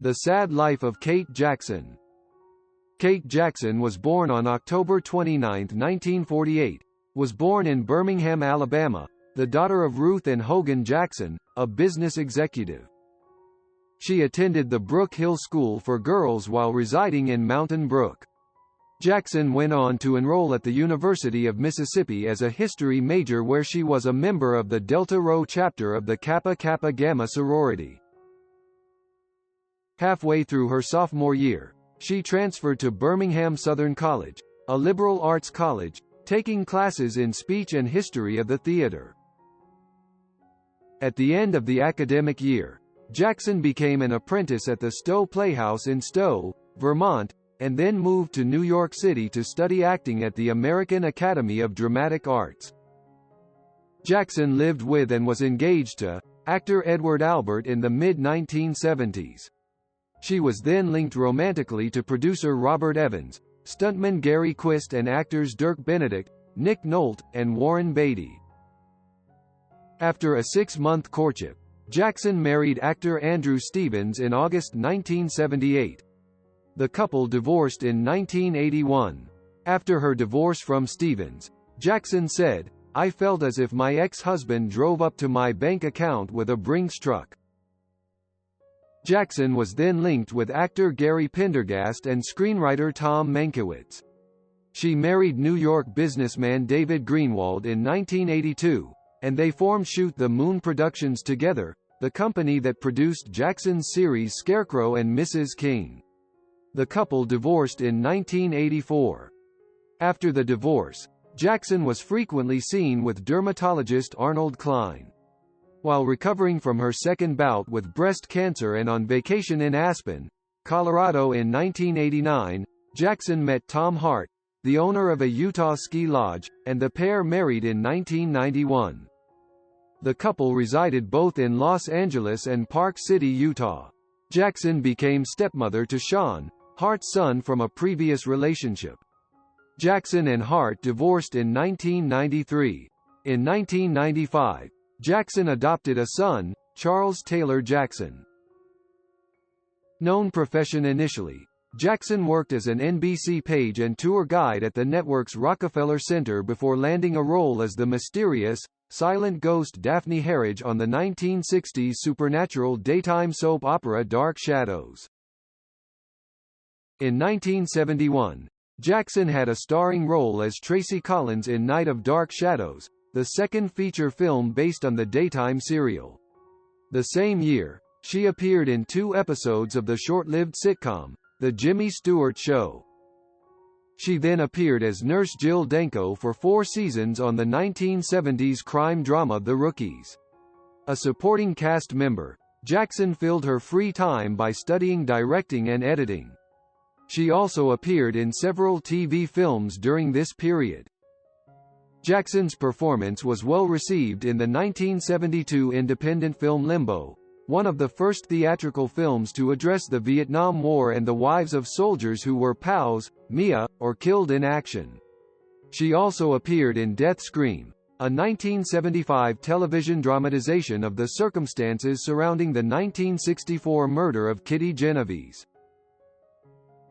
The Sad Life of Kate Jackson. Kate Jackson was born on October 29, 1948, was born in Birmingham, Alabama, the daughter of Ruth and Hogan Jackson, a business executive. She attended the Brooke Hill School for girls while residing in Mountain Brook. Jackson went on to enroll at the University of Mississippi as a history major, where she was a member of the Delta Rho chapter of the Kappa Kappa Gamma sorority. Halfway through her sophomore year, she transferred to Birmingham Southern College, a liberal arts college, taking classes in speech and history of the theater. At the end of the academic year, Jackson became an apprentice at the Stowe Playhouse in Stowe, Vermont, and then moved to New York City to study acting at the American Academy of Dramatic Arts. Jackson lived with and was engaged to actor Edward Albert in the mid-1970s. She was then linked romantically to producer Robert Evans, stuntman Gary Quist, and actors Dirk Benedict, Nick Nolte, and Warren Beatty. After a 6-month courtship, Jackson married actor Andrew Stevens in August 1978. The couple divorced in 1981. After her divorce from Stevens, Jackson said, "I felt as if my ex-husband drove up to my bank account with a Brinks truck." Jackson was then linked with actor Gary Pendergast and screenwriter Tom Mankiewicz. She married New York businessman David Greenwald in 1982, and they formed Shoot the Moon Productions together, the company that produced Jackson's series Scarecrow and Mrs. King. The couple divorced in 1984. After the divorce, Jackson was frequently seen with dermatologist Arnold Klein. While recovering from her second bout with breast cancer and on vacation in Aspen, Colorado in 1989, Jackson met Tom Hart, the owner of a Utah ski lodge, and the pair married in 1991. The couple resided both in Los Angeles and Park City, Utah. Jackson became stepmother to Sean, Hart's son from a previous relationship. Jackson and Hart divorced in 1993. In 1995, Jackson adopted a son, Charles Taylor Jackson. Known profession initially, Jackson worked as an NBC page and tour guide at the network's Rockefeller Center before landing a role as the mysterious, silent ghost Daphne Harridge on the 1960s supernatural daytime soap opera Dark Shadows. In 1971, Jackson had a starring role as Tracy Collins in Night of Dark Shadows, the second feature film based on the daytime serial. The same year, she appeared in 2 episodes of the short-lived sitcom, The Jimmy Stewart Show. She then appeared as Nurse Jill Danko for 4 seasons on the 1970s crime drama The Rookies. A supporting cast member, Jackson filled her free time by studying directing and editing. She also appeared in several TV films during this period. Jackson's performance was well received in the 1972 independent film Limbo, one of the first theatrical films to address the Vietnam War and the wives of soldiers who were POWs, MIA, or killed in action. She also appeared in Death Scream, a 1975 television dramatization of the circumstances surrounding the 1964 murder of Kitty Genovese.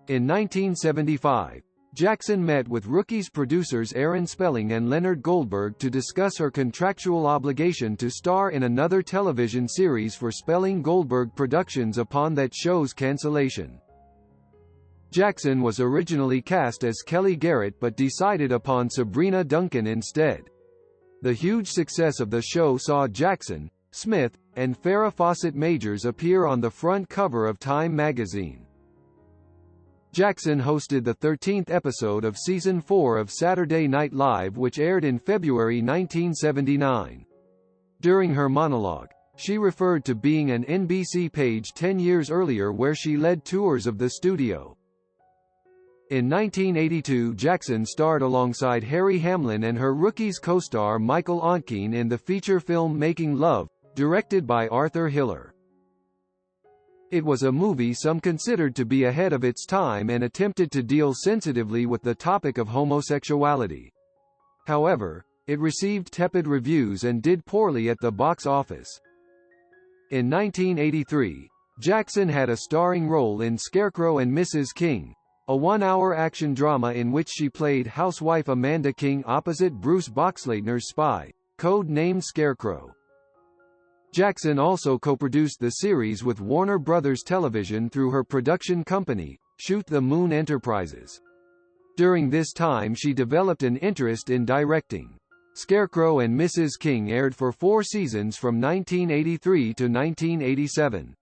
In 1975, Jackson met with Rookies producers Aaron Spelling and Leonard Goldberg to discuss her contractual obligation to star in another television series for Spelling Goldberg Productions upon that show's cancellation. Jackson was originally cast as Kelly Garrett but decided upon Sabrina Duncan instead. The huge success of the show saw Jackson, Smith, and Farrah Fawcett Majors appear on the front cover of Time magazine. Jackson hosted the 13th episode of Season 4 of Saturday Night Live, which aired in February 1979. During her monologue, she referred to being an NBC page 10 years earlier, where she led tours of the studio. In 1982, Jackson starred alongside Harry Hamlin and her Rookies co-star Michael Ontkean in the feature film Making Love, directed by Arthur Hiller. It was a movie some considered to be ahead of its time and attempted to deal sensitively with the topic of homosexuality. However, it received tepid reviews and did poorly at the box office. In 1983, Jackson had a starring role in Scarecrow and Mrs. King, a one-hour action drama in which she played housewife Amanda King opposite Bruce Boxleitner's spy, code-named Scarecrow. Jackson also co-produced the series with Warner Brothers Television through her production company, Shoot the Moon Enterprises. During this time she developed an interest in directing. Scarecrow and Mrs. King aired for 4 seasons from 1983 to 1987.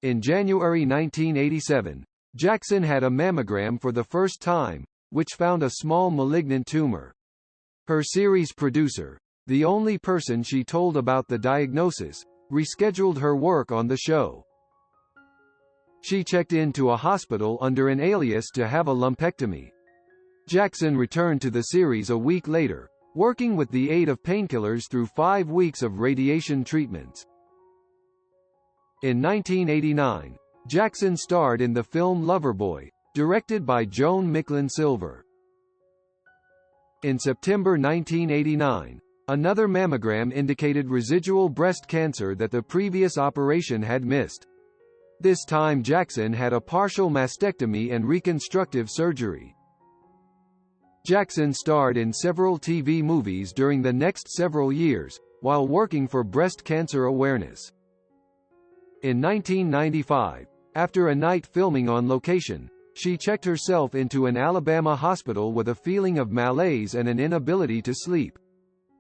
In January 1987, Jackson had a mammogram for the first time, which found a small malignant tumor. Her series producer, the only person she told about the diagnosis, rescheduled her work on the show. She checked into a hospital under an alias to have a lumpectomy. Jackson returned to the series a week later, working with the aid of painkillers through 5 weeks of radiation treatments. In 1989, Jackson starred in the film Loverboy, directed by Joan Micklin Silver. In September 1989, another mammogram indicated residual breast cancer that the previous operation had missed. This time Jackson had a partial mastectomy and reconstructive surgery. Jackson starred in several TV movies during the next several years, while working for breast cancer awareness. In 1995, after a night filming on location, she checked herself into an Alabama hospital with a feeling of malaise and an inability to sleep.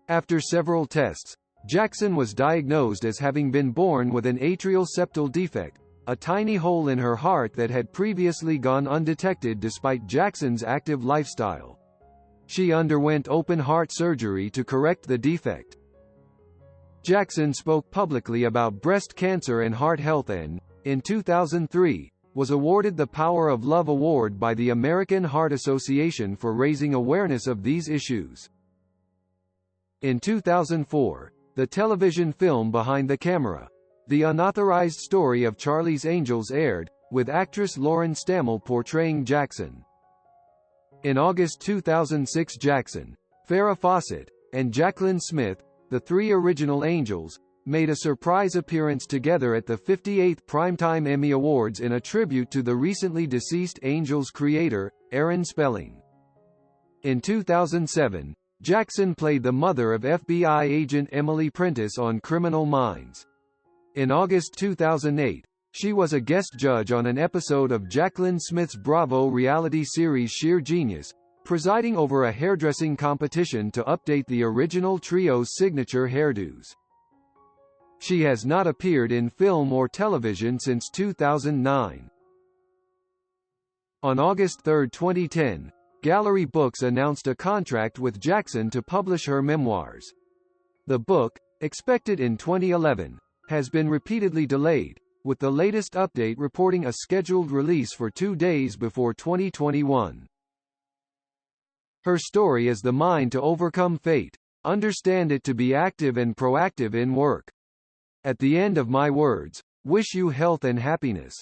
After several tests, Jackson was diagnosed as having been born with an atrial septal defect, a tiny hole in her heart that had previously gone undetected despite Jackson's active lifestyle. She underwent open-heart surgery to correct the defect. Jackson spoke publicly about breast cancer and heart health and, in 2003, was awarded the Power of Love Award by the American Heart Association for raising awareness of these issues. In 2004, the television film Behind the Camera, The Unauthorized Story of Charlie's Angels aired, with actress Lauren Stammel portraying Jackson. In August 2006 Jackson, Farrah Fawcett, and Jacqueline Smith, the 3 original Angels, made a surprise appearance together at the 58th Primetime Emmy Awards in a tribute to the recently deceased Angels creator, Aaron Spelling. In 2007, Jackson played the mother of FBI agent Emily Prentice on Criminal Minds. In August 2008, she was a guest judge on an episode of Jacqueline Smith's Bravo reality series Sheer Genius, presiding over a hairdressing competition to update the original trio's signature hairdos. She has not appeared in film or television since 2009. On August 3, 2010, Gallery Books announced a contract with Jackson to publish her memoirs. The book, expected in 2011, has been repeatedly delayed, with the latest update reporting a scheduled release for 2 days before 2021. Her story is the mind to overcome fate, understand it to be active and proactive in work. At the end of my words, wish you health and happiness.